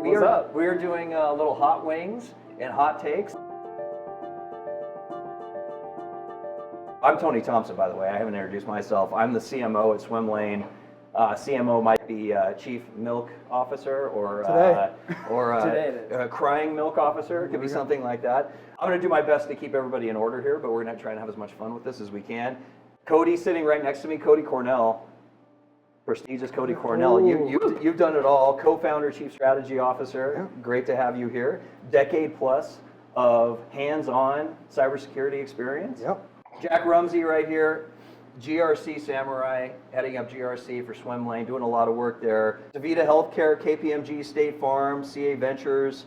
We are doing little hot wings and hot takes. I'm Tony Thompson, by the way. I haven't introduced myself. I'm the CMO at Swim Lane. CMO might be Chief Milk Officer or Crying Milk Officer. It could be something like that. I'm going to do my best to keep everybody in order here, but we're going to try and have as much fun with this as we can. Cody's sitting right next to me. Cody Cornell, prestigious Cody Cornell. You've done it all. Co-founder, Chief Strategy Officer. Yeah. Great to have you here. Decade plus of hands-on cybersecurity experience. Yep. Jack Rumsey right here. GRC Samurai, heading up GRC for Swim Lane, doing a lot of work there. DaVita Healthcare, KPMG, State Farm, CA Ventures.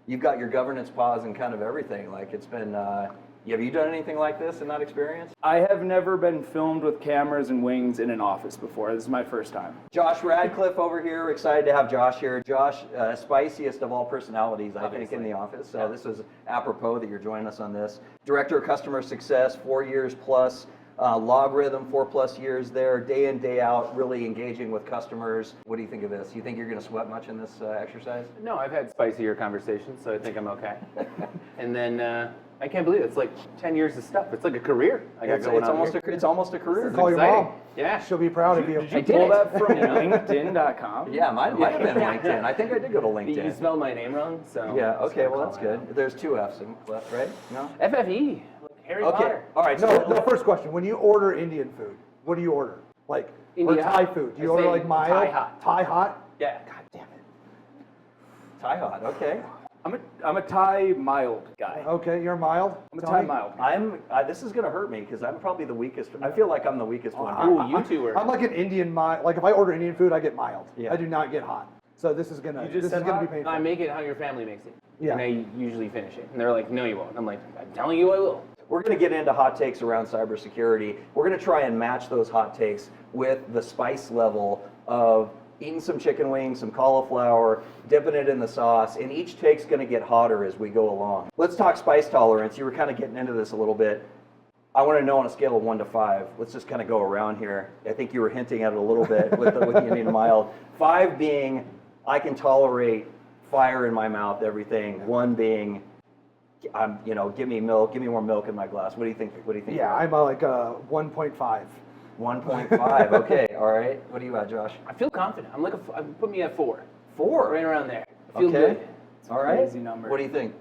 You've got your governance paws and kind of everything. Like it's been, have you done anything like this in that experience? I have never been filmed with cameras and wings in an office before. This is my first time. Josh Radcliffe over here. Excited to have Josh here. Josh, spiciest of all personalities, I think, in the office. So this is apropos that you're joining us on this. Director of Customer Success, 4 years plus. Logarithm, 4+ years there, day in, day out, really engaging with customers. What do you think of this? You think you're going to sweat much in this exercise? No, I've had spicier conversations, so I think I'm okay. And then I can't believe it. It's like 10 years of stuff. It's like a career. It's almost a career. Call your mom. Yeah. She'll be proud of you. Did you pull that from LinkedIn.com? Yeah, might have been LinkedIn. I think I did go to LinkedIn. You spelled my name wrong, so. Yeah, okay, well that's good. There's 2 F's left, right? No? FFE. Harry Potter. All right. No, first question. When you order Indian food, what do you order? Like, or Thai food? Do you order like mild? Thai hot. Thai hot? Yeah. God damn it. Thai hot, okay. I'm a Thai mild guy. Okay, you're mild? I'm a Thai mild. This is going to hurt me because I'm probably the weakest. I feel like I'm the weakest one. Ooh, you two are. I'm like an Indian mild. Like if I order Indian food, I get mild. Yeah. I do not get hot. So this is gonna be painful. I make it how your family makes it. Yeah. And I usually finish it. And they're like, no, you won't. I'm like, I'm telling you I will. We're going to get into hot takes around cybersecurity. We're going to try and match those hot takes with the spice level of eating some chicken wings, some cauliflower, dipping it in the sauce, and each take's going to get hotter as we go along. Let's talk spice tolerance. You were kind of getting into this a little bit. I want to know on a scale of 1 to 5. Let's just kind of go around here. I think you were hinting at it a little bit with the Indian mild. 5 being I can tolerate fire in my mouth, everything. 1 being give me milk, give me more milk in my glass. What do you think? Yeah, I'm like a 1.5. 1.5. Okay, all right. What do you got, Josh? I feel confident. Put me at 4. 4. Right around there. I feel okay. good. All right. Crazy number. What do you think?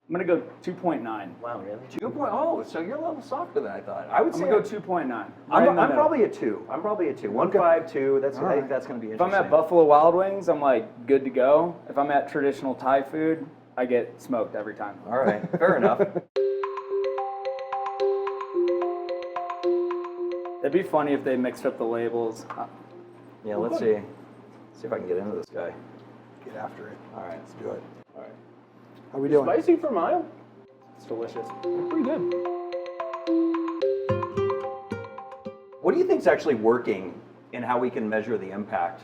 I'm gonna go 2.9. Wow, really? 2.0. So you're a little softer than I thought. I would say I'm gonna go 2.9. I'm probably a 2. 1.5, 2. I think that's gonna be interesting. If I'm at Buffalo Wild Wings, I'm like good to go. If I'm at traditional Thai food, I get smoked every time. All right, fair enough. It'd be funny if they mixed up the labels. Yeah, let's see. See if I can get into this guy. Get after it. All right, Let's do it. all right. How we doing? Spicy for mild? It's delicious. Pretty good. What do you think is actually working in how we can measure the impact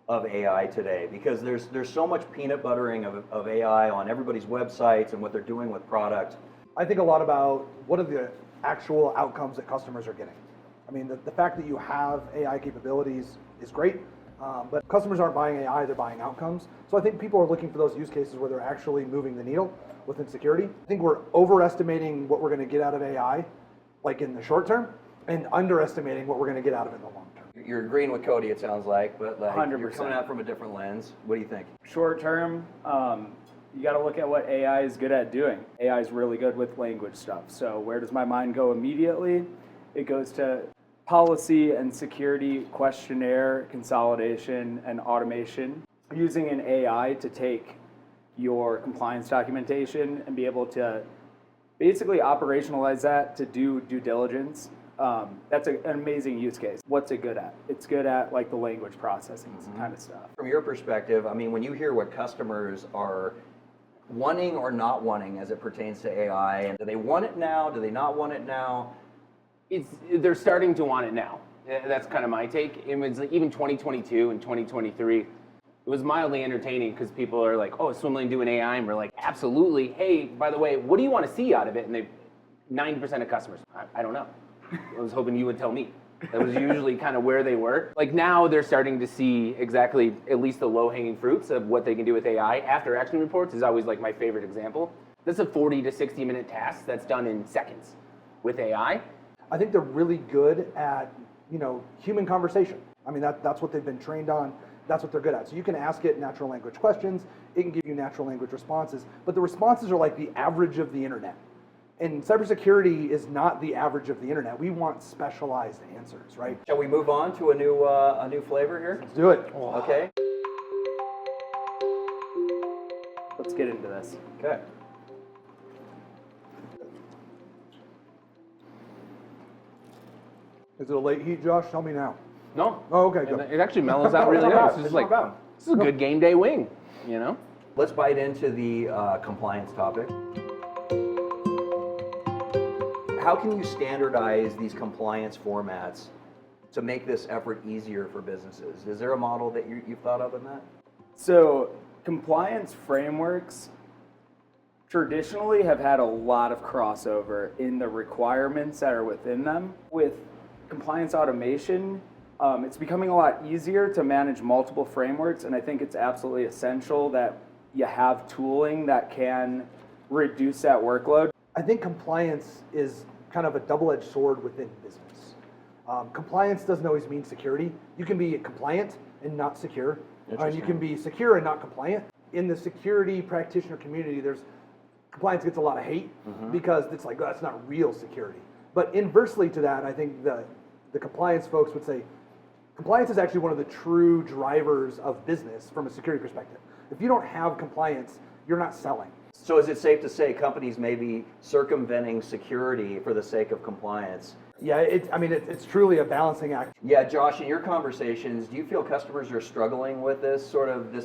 of AI today? Because there's so much peanut buttering of AI on everybody's websites and what they're doing with product. I think a lot about what are the actual outcomes that customers are getting. I mean, the fact that you have AI capabilities is great, but customers aren't buying AI, they're buying outcomes. So I think people are looking for those use cases where they're actually moving the needle within security. I think we're overestimating what we're going to get out of AI, like in the short term, and underestimating what we're going to get out of it in the long term. You're agreeing with Cody, it sounds like, but like 100%. You're coming out from a different lens. What do you think? Short term, you got to look at what AI is good at doing. AI is really good with language stuff. So where does my mind go immediately? It goes to policy and security questionnaire consolidation and automation. Using an AI to take your compliance documentation and be able to basically operationalize that to do due diligence. That's an amazing use case. What's it good at? It's good at like the language processing kind of stuff. From your perspective, I mean, when you hear what customers are wanting or not wanting as it pertains to AI, and do they want it now? Do they not want it now? They're starting to want it now. That's kind of my take. It was like even 2022 and 2023, it was mildly entertaining because people are like, oh, Swim Lane doing AI? And we're like, absolutely. Hey, by the way, what do you want to see out of it? And 90% of customers, I don't know. I was hoping you would tell me. That was usually kind of where they were. Like now they're starting to see exactly at least the low-hanging fruits of what they can do with AI. After action reports is always like my favorite example. That's a 40 to 60 minute task that's done in seconds with AI. I think they're really good at, human conversation. I mean, that's what they've been trained on. That's what they're good at. So you can ask it natural language questions. It can give you natural language responses. But the responses are like the average of the internet. And cybersecurity is not the average of the internet. We want specialized answers, right? Shall we move on to a new flavor here? Let's do it. Okay. Let's get into this. Okay. Is it a late heat, Josh? Tell me now. No. Oh, okay, good. It actually mellows out really It's not nice. bad. This It's is like, not bad. this is a good game day wing, Let's bite into the compliance topic. How can you standardize these compliance formats to make this effort easier for businesses? Is there a model that you've thought of in that? So compliance frameworks traditionally have had a lot of crossover in the requirements that are within them. With compliance automation, it's becoming a lot easier to manage multiple frameworks, and I think it's absolutely essential that you have tooling that can reduce that workload. I think compliance is kind of a double-edged sword within business. Compliance doesn't always mean security. You can be compliant and not secure. You can be secure and not compliant. In the security practitioner community, compliance gets a lot of hate because it's like, oh, that's not real security. But inversely to that, I think the compliance folks would say, compliance is actually one of the true drivers of business from a security perspective. If you don't have compliance, you're not selling. So is it safe to say companies may be circumventing security for the sake of compliance? Yeah, it's truly a balancing act. Yeah, Josh, in your conversations, do you feel customers are struggling with this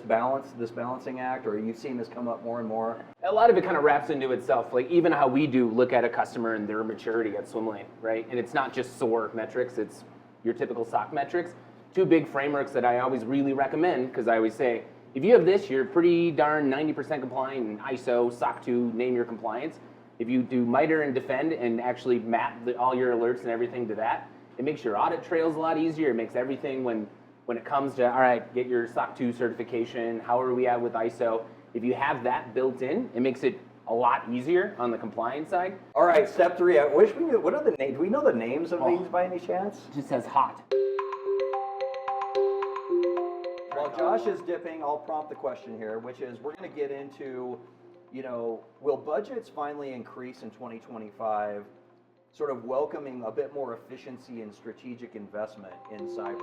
balancing act, or you've seen this come up more and more? A lot of it kind of wraps into itself, like even how we do look at a customer and their maturity at swim lane, right? And it's not just SOAR metrics, it's your typical SOC metrics. Two big frameworks that I always really recommend, because I always say, if you have this, you're pretty darn 90% compliant in ISO, SOC 2, name your compliance. If you do MITRE and Defend and actually map all your alerts and everything to that, it makes your audit trails a lot easier. It makes everything when it comes to, all right, get your SOC 2 certification, how are we at with ISO? If you have that built in, it makes it a lot easier on the compliance side. All right, step 3. I wish we knew, what are the names? Do we know the names of these by any chance? It just says hot. While Josh is dipping, I'll prompt the question here, which is we're going to get into, will budgets finally increase in 2025, sort of welcoming a bit more efficiency and strategic investment in cyber?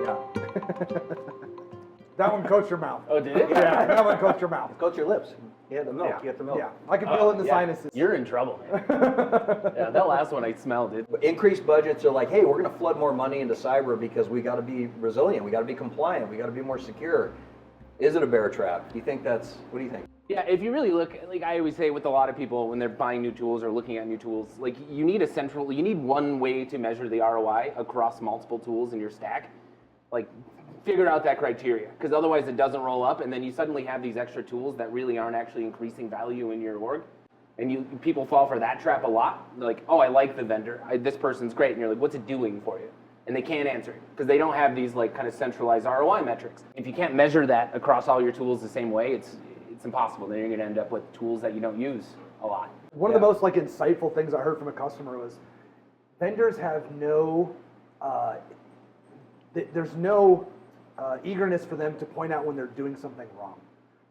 Yeah. That one coats your mouth. Oh, did it? Yeah, that one coats your mouth. Coat your lips. Yeah, the milk. Yeah. You get the milk. Yeah, I can feel it in the yeah. sinuses. You're in trouble, man. Yeah, that last one I smelled it. Increased budgets are like, hey, we're going to flood more money into cyber because we got to be resilient, we got to be compliant, we got to be more secure. Is it a bear trap? Do you think what do you think? Yeah, if you really look, like I always say with a lot of people when they're buying new tools or looking at new tools, like you need one way to measure the ROI across multiple tools in your stack. Like figure out that criteria, because otherwise it doesn't roll up and then you suddenly have these extra tools that really aren't actually increasing value in your org. And people fall for that trap a lot. They're like, oh, I like the vendor. this person's great. And you're like, what's it doing for you? And they can't answer it because they don't have these like kind of centralized ROI metrics. If you can't measure that across all your tools the same way, it's impossible. Then you're going to end up with tools that you don't use a lot. One of the most insightful things I heard from a customer was vendors have there's no eagerness for them to point out when they're doing something wrong,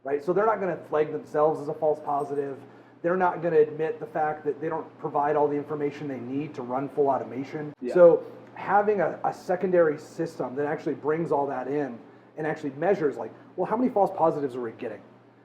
right? So they're not going to flag themselves as a false positive. They're not going to admit the fact that they don't provide all the information they need to run full automation. Yeah. So having a secondary system that actually brings all that in and actually measures like, well, how many false positives are we getting?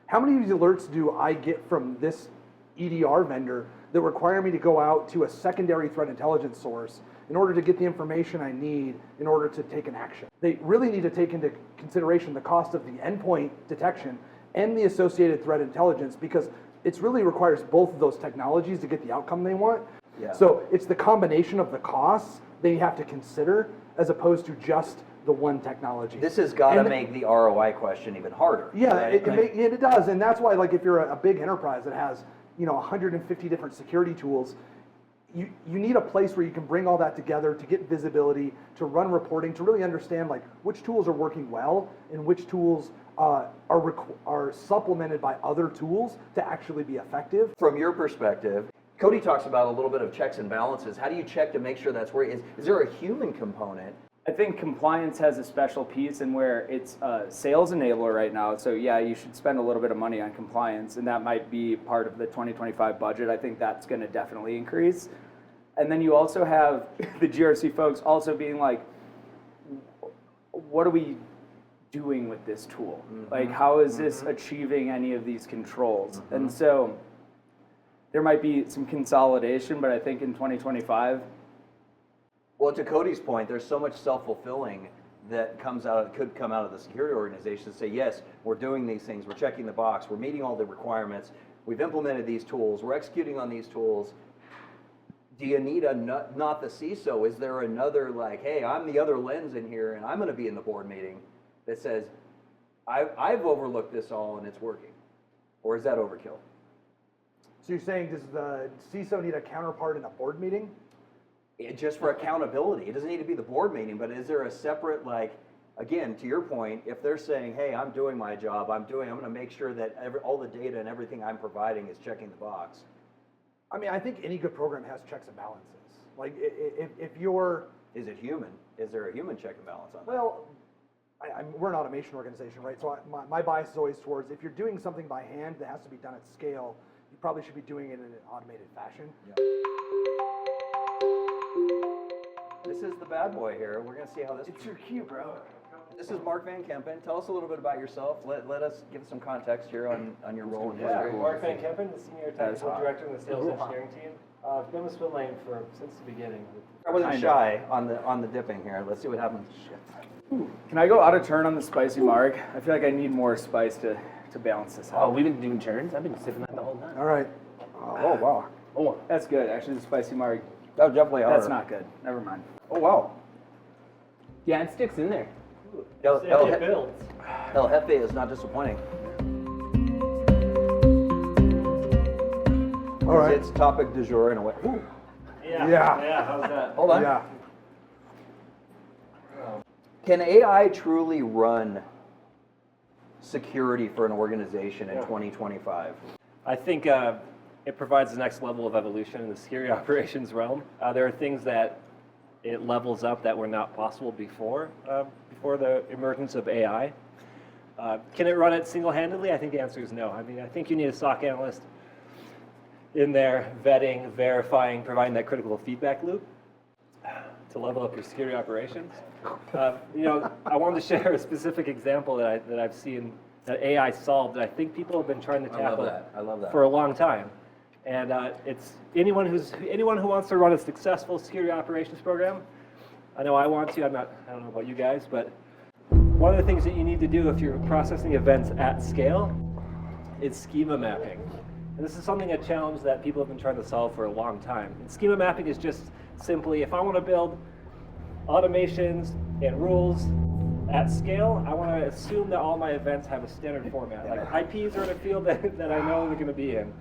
How many of these alerts do I get from this EDR vendor that require me to go out to a secondary threat intelligence source in order to get the information I need in order to take an action? They really need to take into consideration the cost of the endpoint detection and the associated threat intelligence, because it really requires both of those technologies to get the outcome they want. Yeah. So it's the combination of the costs they have to consider as opposed to just the one technology. This has got to And- make the ROI question even harder. Yeah, right? it does, and that's why, like, if you're a big enterprise that has 150 different security tools, you need a place where you can bring all that together to get visibility, to run reporting, to really understand like which tools are working well and which tools are supplemented by other tools to actually be effective. From your perspective, Cody talks about a little bit of checks and balances. How do you check to make sure that's where is there a human component? I think compliance has a special piece in where it's a sales enabler right now. So yeah, you should spend a little bit of money on compliance, and that might be part of the 2025 budget. I think that's going to definitely increase. And then you also have the GRC folks also being like, what are we doing with this tool? Like, how is this achieving any of these controls? And so there might be some consolidation, but I think in 2025, Well, to Cody's point, there's so much self-fulfilling that could come out of the security organization to say, yes, we're doing these things, we're checking the box, we're meeting all the requirements, we've implemented these tools, we're executing on these tools. Do you need not the CISO? Is there another like, hey, I'm the other lens in here and I'm going to be in the board meeting that says, I've overlooked this all and it's working? Or is that overkill? So you're saying, does the CISO need a counterpart in a board meeting? Just for accountability. It doesn't need to be the board meeting, but is there a separate, like, again, to your point, if they're saying, hey, I'm doing my job, I'm going to make sure that all the data and everything I'm providing is checking the box. I mean, I think any good program has checks and balances. Like, if you're... Is it human? Is there a human check and balance on that? Well, we're an automation organization, right? So my bias is always towards, if you're doing something by hand that has to be done at scale, you probably should be doing it in an automated fashion. Yeah. This is the bad boy here. We're going to see how this... it's your cue, bro. This is Mark Van Kempen. Tell us a little bit about yourself. Let us give some context here on your role in history. Mark Van Kempen, the Senior Technical Director in the Sales Engineering Team. I've been with swim lane since the beginning. I wasn't shy on the dipping here. Let's see what happens. Can I go out of turn on the spicy marg? I feel like I need more spice to balance this Oh, out. we've been doing turns. I've been sipping that the whole time. All right. Oh, wow. Oh, that's good. Actually, the spicy marg, That was definitely harder. that's not good. Never mind. Oh, wow. Yeah, it sticks in there. El It builds. Jefe is not disappointing. All right. It's topic du jour in a way. Ooh. Yeah. How's that? Hold on. Yeah. Can AI truly run security for an organization in 2025? I think it provides the next level of evolution in the security operations realm. There are things that it levels up that were not possible before the emergence of AI. Can it run it single-handedly? I think the answer is no. I mean, I think you need a SOC analyst in there vetting, verifying, providing that critical feedback loop to level up your security operations. I wanted to share a specific example that I've seen that AI solved that I think people have been trying to tackle I love that. for a long time. And it's anyone who wants to run a successful security operations program. I know I want to. I don't know about you guys, but one of the things that you need to do if you're processing events at scale is schema mapping. And this is something, a challenge that people have been trying to solve for a long time. And schema mapping is just simply, if I want to build automations and rules at scale, I want to assume that all my events have a standard format. Like IPs are in a field that I know they're going to be in.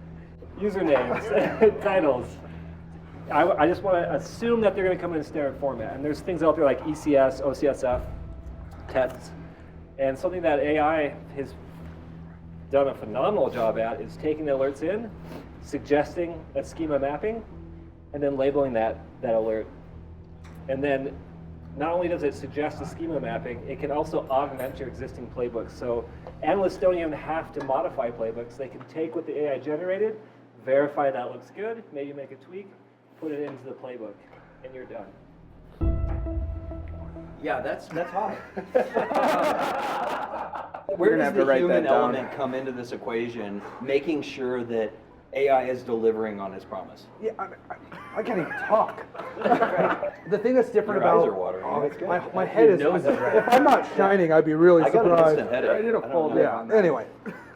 Usernames, titles. I just want to assume that they're going to come in standard format. And there's things out there like ECS, OCSF, tests. And something that AI has done a phenomenal job at is taking the alerts in, suggesting a schema mapping, and then labeling that alert. And then not only does it suggest a schema mapping, it can also augment your existing playbooks. So analysts don't even have to modify playbooks. They can take what the AI generated, verify that looks good, maybe make a tweak, put it into the playbook, and you're done. Yeah, that's hot. Where gonna does have to the write human that down. element come into this equation, making sure that AI is delivering on its promise? Yeah, I can't even talk. The thing that's different Your about eyes are watering. That's good. my head is. If I'm not shining, I'd be really I got an surprised. instant headache. I did a full day Yeah. on that. Anyway,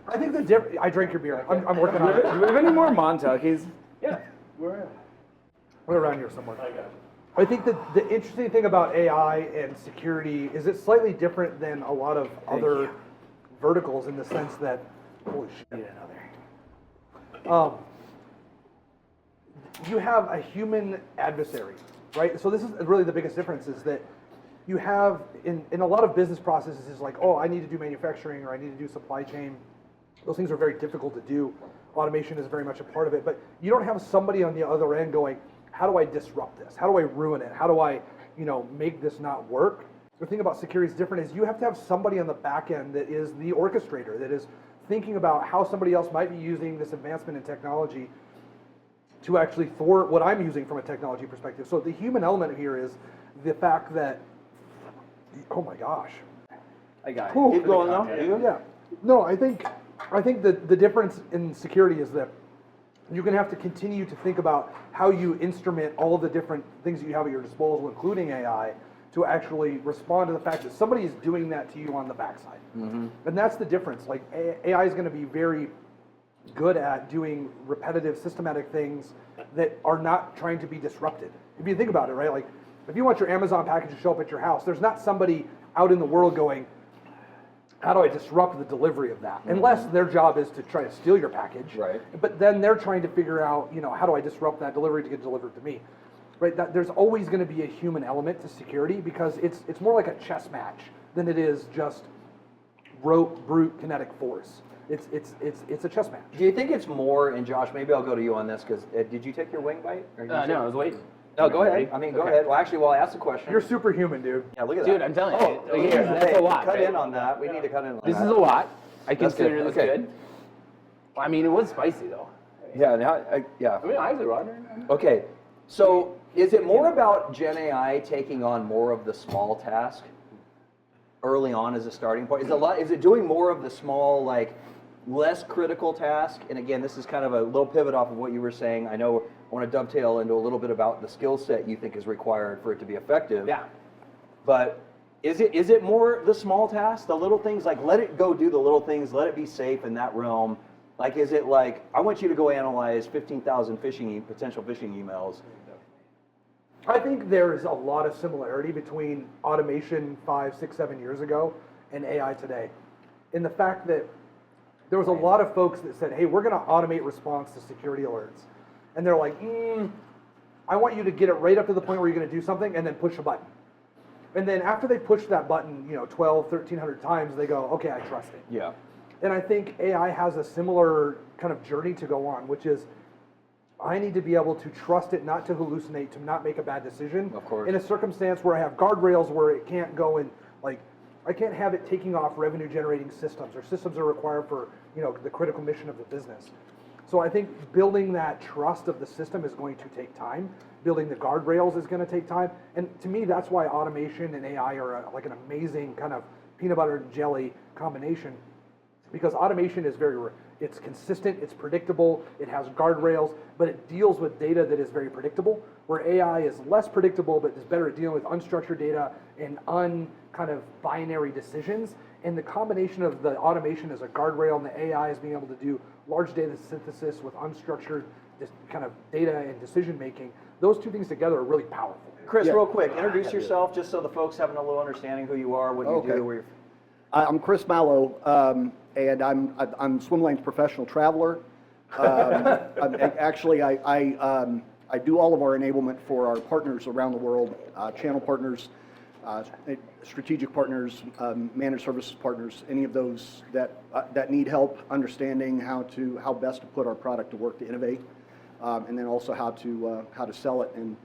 I think I drank your beer. I'm working on it. Do we have any more Montuckies? Yeah, we're We're around here somewhere. I think that the interesting thing about AI and security is it's slightly different than a lot of other verticals in the sense that, holy shit. you have a human adversary, right? So this is really the biggest difference is that you have in a lot of business processes is like, oh, I need to do manufacturing or I need to do supply chain. Those things are very difficult to do. Automation is very much a part of it, but you don't have somebody on the other end going, how do I disrupt this? How do I ruin it? How do I, make this not work? The thing about security is different is you have to have somebody on the back end that is the orchestrator, that is thinking about how somebody else might be using this advancement in technology to actually thwart what I'm using from a technology perspective. So the human element here is the fact that, oh my gosh. I got it. Cool. Keep going though. Yeah. No, I think that the difference in security is that you're going to have to continue to think about how you instrument all of the different things that you have at your disposal, including AI, to actually respond to the fact that somebody is doing that to you on the backside. And that's the difference. Like AI is going to be very good at doing repetitive, systematic things that are not trying to be disrupted. If you think about it, right? Like if you want your Amazon package to show up at your house, there's not somebody out in the world going, how do I disrupt the delivery of that? Unless their job is to try to steal your package. Right. But then they're trying to figure out, how do I disrupt that delivery to get delivered to me? Right? There's always going to be a human element to security because it's more like a chess match than it is just rote, brute, kinetic force. It's a chess match. Do you think it's more, and Josh, maybe I'll go to you on this, because did you take your wing bite? Or No, I was waiting. No, go ahead. I mean, go ahead. Well, actually, I asked the question. You're superhuman, dude. Yeah, look at Dude, that. I'm telling you, Oh, here, that's a lot. Cut right? in on that. We need to cut in on that. This is a lot. I That's consider good. this Okay. good. Well, I mean, it was spicy though. Yeah, yeah. I mean, eyes are watering. Okay, so is it more about Gen AI taking on more of the small task early on as a starting point? Is it doing more of the small, like, less critical task? And again, this is kind of a little pivot off of what you were saying. I know I want to dovetail into a little bit about the skill set you think is required for it to be effective. Yeah. But is it more the small tasks, the little things, like let it go do the little things, let it be safe in that realm? Like, is it like, I want you to go analyze 15,000 potential phishing emails? I think there's a lot of similarity between automation 5, 6, 7 years ago and AI today. In the fact that there was a lot of folks that said, hey, we're going to automate response to security alerts. And they're like, I want you to get it right up to the point where you're going to do something and then push a button. And then after they push that button, 12, 1,300 times, they go, okay, I trust it. Yeah. And I think AI has a similar kind of journey to go on, which is I need to be able to trust it not to hallucinate, to not make a bad decision. Of course. In a circumstance where I have guardrails where it can't go and, like, I can't have it taking off revenue generating systems or systems are required for, the critical mission of the business. So I think building that trust of the system is going to take time. Building the guardrails is going to take time. And to me, that's why automation and AI are like an amazing kind of peanut butter and jelly combination. Because automation is it's consistent, it's predictable, it has guardrails, but it deals with data that is very predictable, where AI is less predictable, but is better at dealing with unstructured data and kind of binary decisions. And the combination of the automation as a guardrail and the AI is being able to do large data synthesis with unstructured kind of data and decision making, those two things together are really powerful. Chris, real quick, introduce yourself just so the folks have a little understanding who you are, what you do, where you're. I'm Chris Mallow, and I'm swim lane's professional traveler. I do all of our enablement for our partners around the world, channel partners, strategic partners, managed services partners, any of those that need help understanding how best to put our product to work to innovate, and then also how to sell it and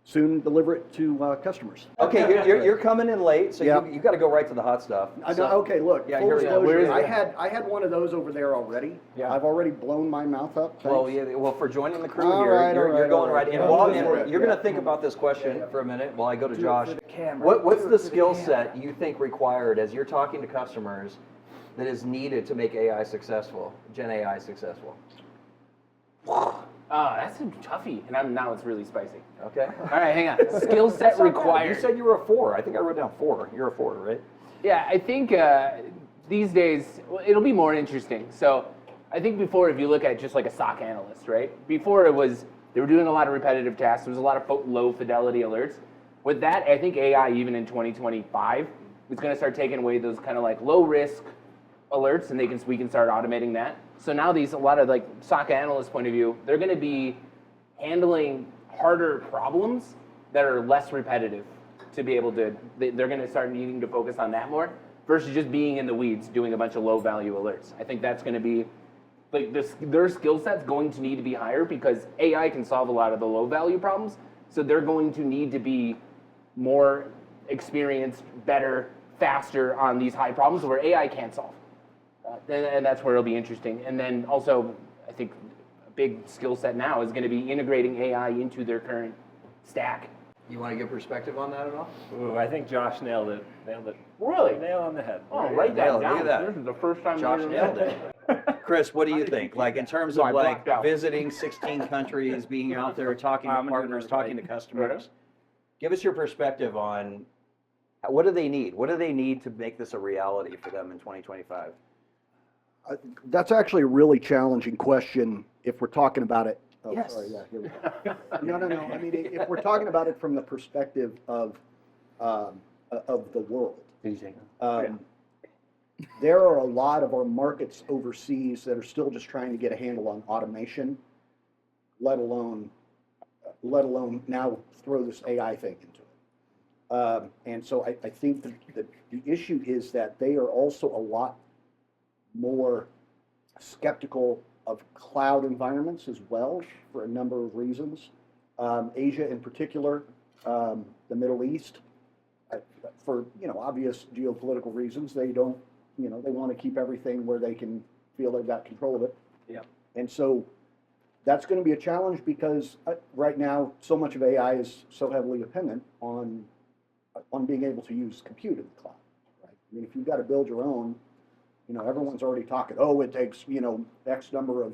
soon deliver it to customers. Okay, you're coming in late, so Yeah. you got to go right to the hot stuff. Okay, look, Yeah, full here we go. disclosure, Where is I had one of those over there already. Yeah. I've already blown my mouth up. Well, Thanks. well, for joining the crew All here, right, you're all going right. right in. Yeah, While, this is and good. you're going Yeah. to think about this question for a minute while I go to Josh. the camera. What's Do it the for the skill camera. set you think required as you're talking to customers that is needed to make AI successful, Gen AI successful? That's a toughie, and now it's really spicy. Okay. All right, hang on. Skill set required. You said you were a 4. I think I wrote down 4. You're a 4, right? Yeah, I think these days it'll be more interesting. So I think before, if you look at just like a SOC analyst, right? Before they were doing a lot of repetitive tasks. There was a lot of low fidelity alerts. With that, I think AI, even in 2025, is going to start taking away those kind of like low risk alerts, and we can start automating that. So now a lot of like SOC analyst point of view, they're going to be handling harder problems that are less repetitive to be able to, they're going to start needing to focus on that more versus just being in the weeds doing a bunch of low value alerts. I think that's going to be, like, their skill set's going to need to be higher because AI can solve a lot of the low value problems. So they're going to need to be more experienced, better, faster on these high problems where AI can't solve. And that's where it'll be interesting. And then also, I think a big skill set now is going to be integrating AI into their current stack. You want to give perspective on that at all? Ooh, I think Josh nailed it. Really? Nail on the head. Oh, write Nailed that it. Look down. at that. This is the first time Josh I've nailed it. Chris, what do you think? Like in terms No, I of like blocked out. visiting 16 countries, being out there, talking to I'm gonna partners, do it talking to right. customers, give us your perspective on what do they need? What do they need to make this a reality for them in 2025? That's actually a really challenging question if we're talking about it. Oh, Yes. sorry, yeah, here we go. No. I mean, if we're talking about it from the perspective of the world, there are a lot of our markets overseas that are still just trying to get a handle on automation, let alone now throw this AI thing into it. And so I think the issue is that they are also a lot more skeptical of cloud environments as well for a number of reasons. Asia in particular, the Middle East, for obvious geopolitical reasons, they don't, they want to keep everything where they can feel they've got control of it. Yeah. And so that's going to be a challenge because right now so much of AI is so heavily dependent on being able to use compute in the cloud. Right? I mean, if you've got to build your own, everyone's already talking. Oh, it takes X number of,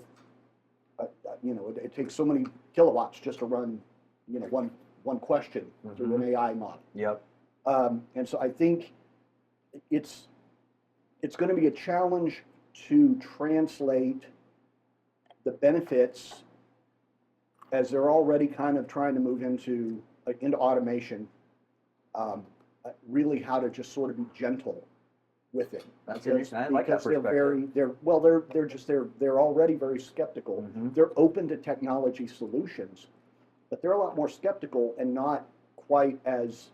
it takes so many kilowatts just to run, one question through an AI model. Yep. And so I think it's going to be a challenge to translate the benefits as they're already kind of trying to move into automation. Really, how to just sort of be gentle with it. That's interesting. I like that Because they're perspective. they're already very skeptical. They're open to technology solutions, but they're a lot more skeptical and not quite as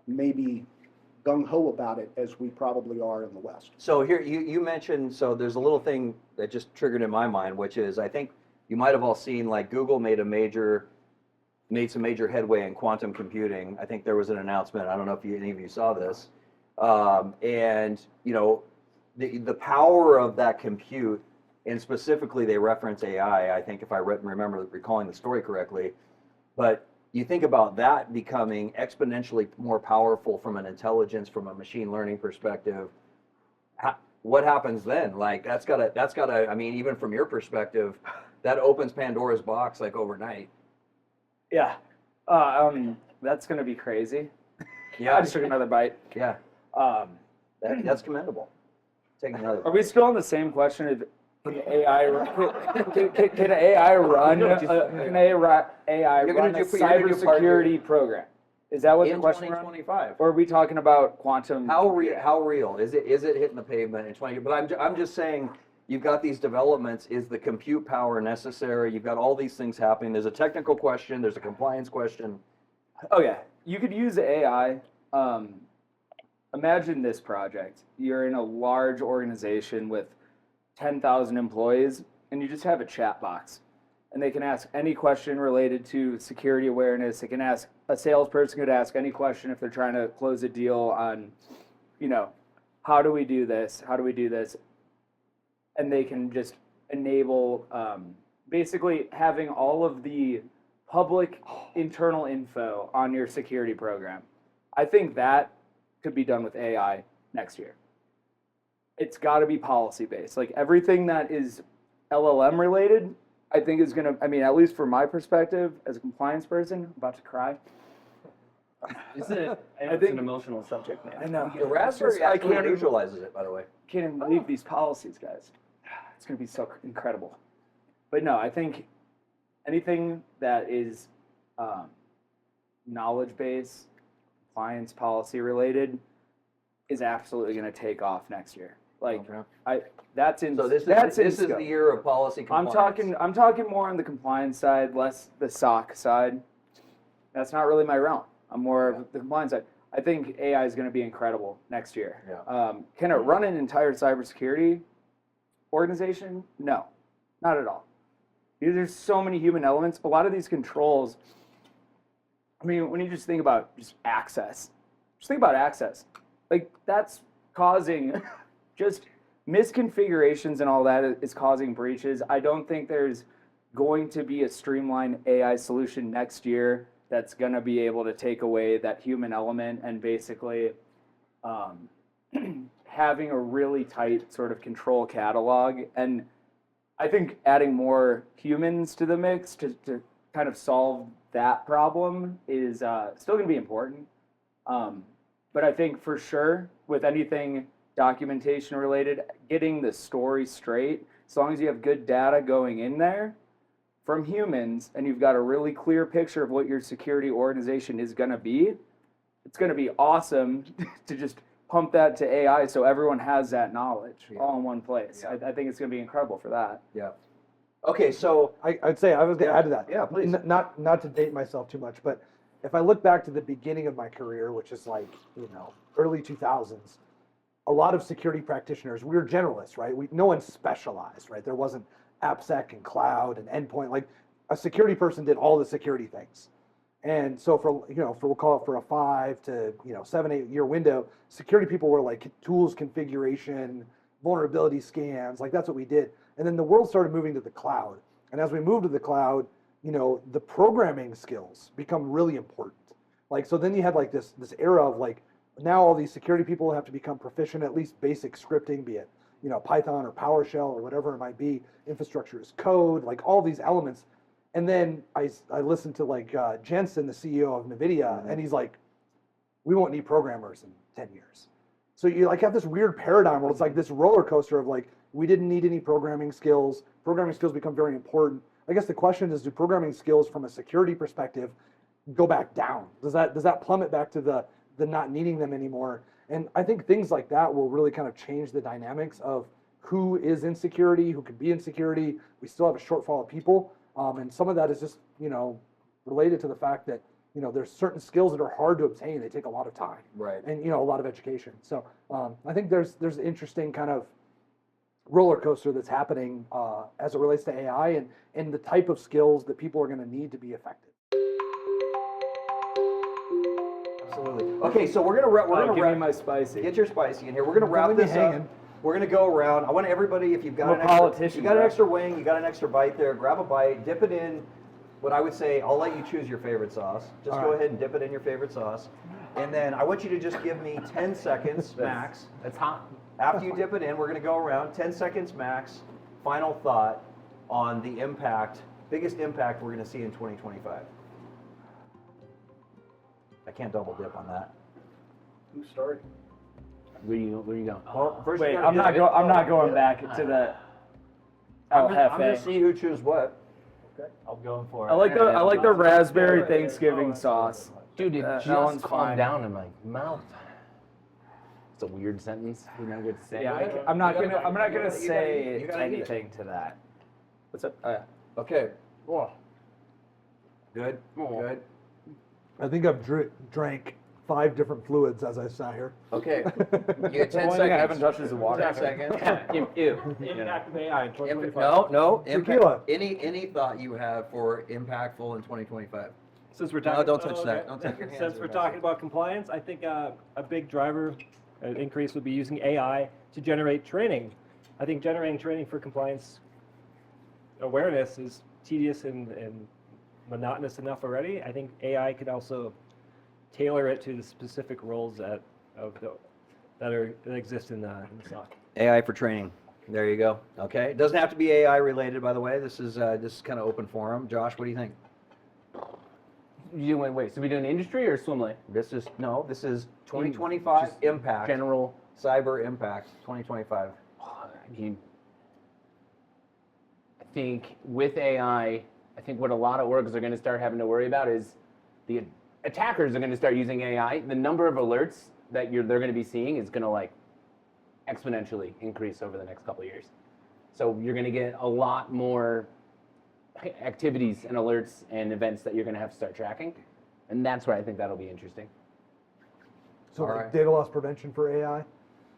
maybe gung-ho about it as we probably are in the West. So here, you mentioned, so there's a little thing that just triggered in my mind, which is I think you might have all seen, like Google made some major headway in quantum computing. I think there was an announcement. I don't know if any of you saw this. And the power of that compute, and specifically they reference AI, I think if I remember recalling the story correctly, but you think about that becoming exponentially more powerful from an intelligence, from a machine learning perspective. What happens then? Like that's gotta, I mean, even from your perspective, that opens Pandora's box like overnight. Yeah. That's going to be crazy. Yeah. I just took another bite. Yeah. That's commendable. Take another. Are we still on the same question of can AI can AI run a cybersecurity program? Is that what the in question is? 2025. Or are we talking about quantum? How real is it? Is it hitting the pavement in 20? But I'm just saying, you've got these developments. Is the compute power necessary? You've got all these things happening. There's a technical question. There's a compliance question. Okay, you could use AI. Imagine this project. You're in a large organization with 10,000 employees, and you just have a chat box. And they can ask any question related to security awareness. They can ask, a salesperson could ask any question if they're trying to close a deal on, how do we do this? How do we do this? And they can just enable basically having all of the public internal info on your security program. I think that could be done with AI next year. It's got to be policy based. Like everything that is LLM related, I think is going to, at least from my perspective as a compliance person, I'm about to cry. It's an emotional subject, man. I know. The Raspberry I actually can't neutralizes it, by the way. even believe these policies, guys. It's going to be so incredible. But no, I think anything that is knowledge based, compliance policy related is absolutely going to take off next year. Like, Okay. that's in So this that's is in the scope. year of policy compliance. I'm talking more on the compliance side, less the SOC side. That's not really my realm. I'm more of the compliance side. I think AI is going to be incredible next year. Yeah. Can it run an entire cybersecurity organization? No, not at all. Because there's so many human elements. A lot of these controls, I mean, when you just think about just access, like that's causing just misconfigurations and all that is causing breaches. I don't think there's going to be a streamlined AI solution next year that's going to be able to take away that human element and basically having a really tight sort of control catalog. And I think adding more humans to the mix to kind of solve that problem is still going to be important. But I think for sure with anything documentation related, getting the story straight, as long as you have good data going in there from humans and you've got a really clear picture of what your security organization is going to be, it's going to be awesome to just pump that to AI so everyone has that knowledge all in one place. Yeah. I think it's going to be incredible for that. Yeah. Okay, so I'd say I was going to add to that. Yeah, please. Not to date myself too much, but if I look back to the beginning of my career, which is like, early 2000s, a lot of security practitioners, we were generalists, right? No one specialized, right? There wasn't AppSec and cloud and endpoint. Like a security person did all the security things. And so we'll call it for a 5 to 7, 8 year window, security people were like tools configuration, vulnerability scans, like that's what we did. And then the world started moving to the cloud. And as we moved to the cloud, the programming skills become really important. Like, so then you had like this era of like, now all these security people have to become proficient, at least basic scripting, be it, Python or PowerShell or whatever it might be, infrastructure as code, like all these elements. And then I listened to like Jensen, the CEO of NVIDIA, and he's like, we won't need programmers in 10 years. So you like have this weird paradigm where it's like this roller coaster of like, we didn't need any programming skills. Programming skills become very important. I guess the question is, do programming skills from a security perspective go back down? Does that plummet back to the not needing them anymore? And I think things like that will really kind of change the dynamics of who is in security, who can be in security. We still have a shortfall of people. And some of that is just, related to the fact that, there's certain skills that are hard to obtain. They take a lot of time. Right. And, a lot of education. So I think there's an interesting kind of roller coaster that's happening as it relates to AI and the type of skills that people are going to need to be effective. absolutely. Okay, so we're gonna Give me my spicy. Get your spicy in here. We're gonna wrap Don't leave this me up. hanging. We're gonna go around. I want everybody, if you've got I'm an a extra, politician, you got an bro. extra wing, you got an extra bite there, grab a bite, dip it in. What I would say, I'll let you choose your favorite sauce. Just All go right. ahead and dip it in your favorite sauce. And then I want you to just give me 10 seconds max. That's hot. After you dip it in, we're gonna go around, 10 seconds max. Final thought on the impact, biggest impact we're gonna see in 2025. I can't double dip on that. Who's starting? Where you going? Well, first you Wait, gotta I'm dip not it. go. I'm not going back to the El I'm gonna Jefe. see who chooses what. I'm going for it. I like the raspberry Thanksgiving sauce. Dude, it That just one's calmed fine. down in my mouth. It's a weird sentence. You're not good to say. Yeah, I'm not gonna you gotta- say you gotta eat it. anything to that. What's up? Okay, Oh, good, Oh. good. I think I've drank 5 different fluids as I sat here. Okay, you get 10 Only thing I haven't seconds. touched is the water. 10 seconds. ew. Impact of AI in 2025. No, Tequila. impact. Any thought you have for impactful in 2025? Since we're No, talking, don't touch oh, that. okay. Don't take your hands Since in we're your talking mouth. about compliance, I think a big driver, an increase would be using AI to generate training. I think generating training for compliance awareness is tedious and monotonous enough already. I think AI could also tailor it to the specific roles that exist in the SOC. AI for training. There you go. Okay, it doesn't have to be AI related, by the way. This is kind of open forum. Josh, what do you think? You wait. So we doing industry or swim lane? This is 2025 Just impact. General. Cyber impact 2025. I mean, I think with AI, I think what a lot of orgs are going to start having to worry about is the attackers are going to start using AI. The number of alerts that they're going to be seeing is going to exponentially increase over the next couple of years. So you're going to get a lot more activities and alerts and events that you're going to have to start tracking. And that's where I think that'll be interesting. So All like right. data loss prevention for AI?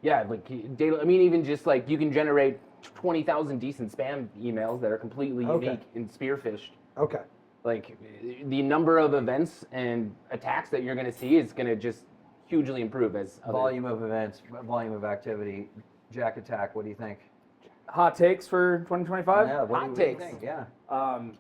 Yeah, like data, I mean, even just like you can generate 20,000 decent spam emails that are completely Okay. unique and spearphished. Okay. Like the number of events and attacks that you're going to see is going to just hugely improve as other- Volume of events, volume of activity. Jack Attack, what do you think? Hot takes for 2025? Yeah, what Hot do you takes. think? Yeah.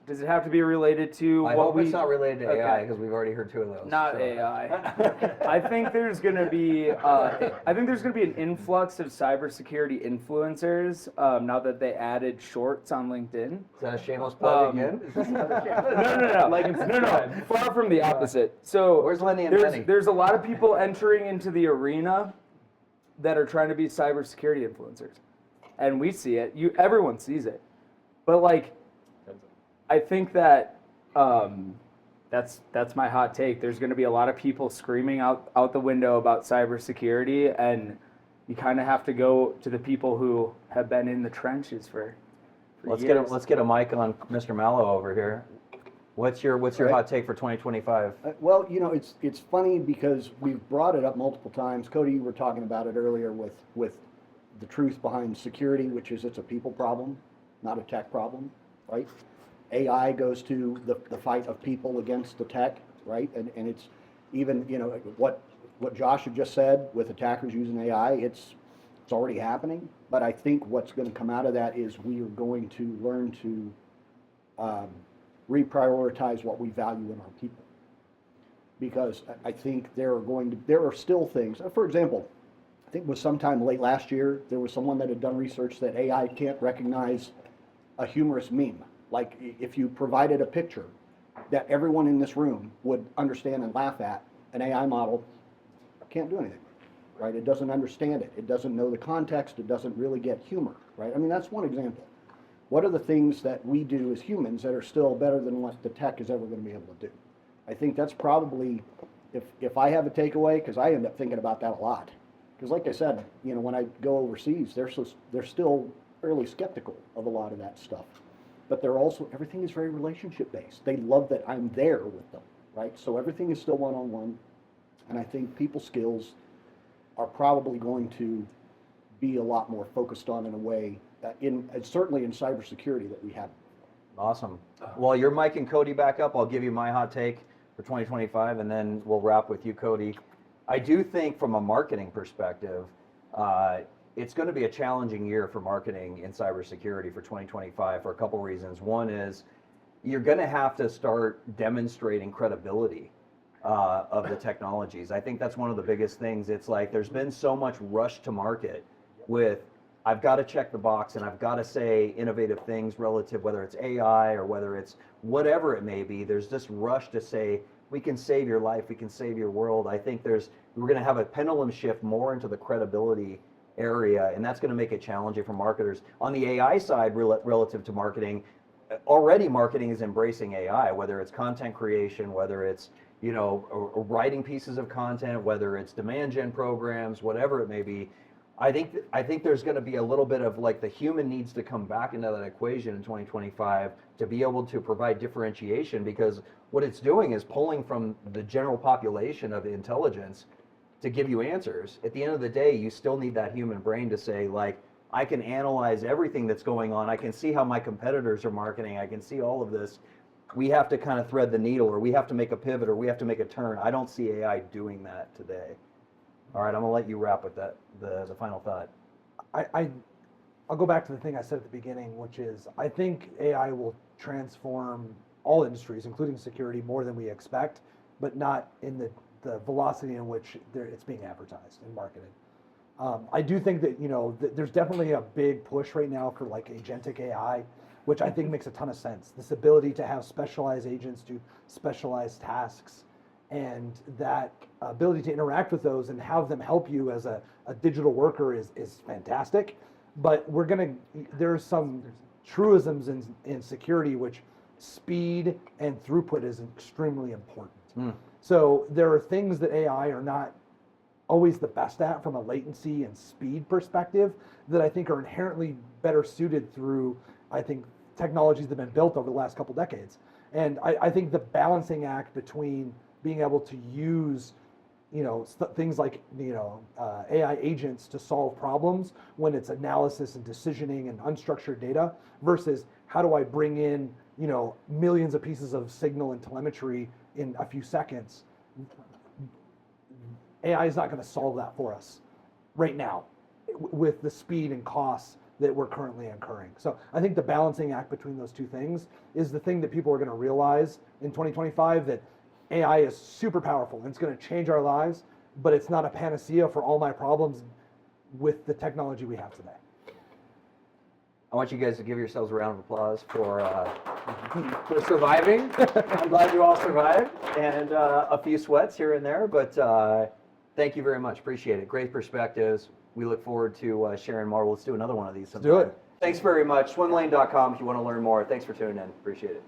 Does it have to be related to I what hope we... it's not related to Okay. AI because we've already heard two of those. Not so. AI. I think there's going to be an influx of cybersecurity influencers now that they added shorts on LinkedIn. Is that a shameless plug again? Is this another shameless- No. Like and No. Far from the opposite. So Where's Lenny and Penny? there's a lot of people entering into the arena that are trying to be cybersecurity influencers, and we see it. Everyone sees it, but like, I think that that's my hot take. There's going to be a lot of people screaming out the window about cybersecurity, and you kind of have to go to the people who have been in the trenches for Let's years. get a mic on Mr. Mallow over here. What's your Right. hot take for 2025? Well, you know, it's funny because we've brought it up multiple times. Cody, you were talking about it earlier with the truth behind security, which is it's a people problem, not a tech problem, right? AI goes to the fight of people against the tech, right? And it's even, you know, what Josh had just said with attackers using AI, it's already happening. But I think what's going to come out of that is we are going to learn to reprioritize what we value in our people. Because I think there are still things, for example, I think it was sometime late last year, there was someone that had done research that AI can't recognize a humorous meme. Like if you provided a picture that everyone in this room would understand and laugh at, an AI model can't do anything, right? It doesn't understand it. It doesn't know the context. It doesn't really get humor, right? I mean, that's one example. What are the things that we do as humans that are still better than what the tech is ever going to be able to do? I think that's probably, if I have a takeaway, because I end up thinking about that a lot. Because like I said, you know, when I go overseas, they're still fairly skeptical of a lot of that stuff. But they're also, everything is very relationship based. They love that I'm there with them, right? So everything is still one-on-one. And I think people skills are probably going to be a lot more focused on in a way, certainly in cybersecurity that we have. Awesome. While you're Mike and Cody back up, I'll give you my hot take for 2025, and then we'll wrap with you, Cody. I do think from a marketing perspective, it's going to be a challenging year for marketing in cybersecurity for 2025 for a couple reasons. One is you're going to have to start demonstrating credibility of the technologies. I think that's one of the biggest things. It's like there's been so much rush to market with I've got to check the box and I've got to say innovative things relative, whether it's AI or whether it's whatever it may be. There's this rush to say we can save your life, we can save your world. I think we're going to have a pendulum shift more into the credibility area, and that's going to make it challenging for marketers. On the AI side, relative to marketing, already marketing is embracing AI, whether it's content creation, whether it's writing pieces of content, whether it's demand gen programs, whatever it may be. I think there's going to be a little bit of like the human needs to come back into that equation in 2025 to be able to provide differentiation, because what it's doing is pulling from the general population of intelligence to give you answers. At the end of the day, you still need that human brain to say, like, I can analyze everything that's going on. I can see how my competitors are marketing. I can see all of this. We have to kind of thread the needle, or we have to make a pivot, or we have to make a turn. I don't see AI doing that today. All right, I'm gonna let you wrap with that, the final thought. I'll go back to the thing I said at the beginning, which is I think AI will transform all industries, including security, more than we expect, but not in the velocity in which it's being advertised and marketed. I do think that there's definitely a big push right now for like agentic AI, which I think makes a ton of sense. This ability to have specialized agents do specialized tasks, and that ability to interact with those and have them help you as a digital worker is fantastic. But there's some truisms in security, which speed and throughput is extremely important. So there are things that AI are not always the best at from a latency and speed perspective that I think are inherently better suited through, I think, technologies that have been built over the last couple decades. And I think the balancing act between being able to use things like AI agents to solve problems when it's analysis and decisioning and unstructured data versus how do I bring in millions of pieces of signal and telemetry in a few seconds. AI is not going to solve that for us right now with the speed and costs that we're currently incurring. So I think the balancing act between those two things is the thing that people are going to realize in 2025, that AI is super powerful and it's going to change our lives, but it's not a panacea for all my problems with the technology we have today. I want you guys to give yourselves a round of applause for surviving. I'm glad you all survived, and a few sweats here and there, but thank you very much. Appreciate it. Great perspectives. We look forward to sharing more. Let's do another one of these sometime. Do it. Thanks very much. Swimlane.com if you want to learn more. Thanks for tuning in. Appreciate it.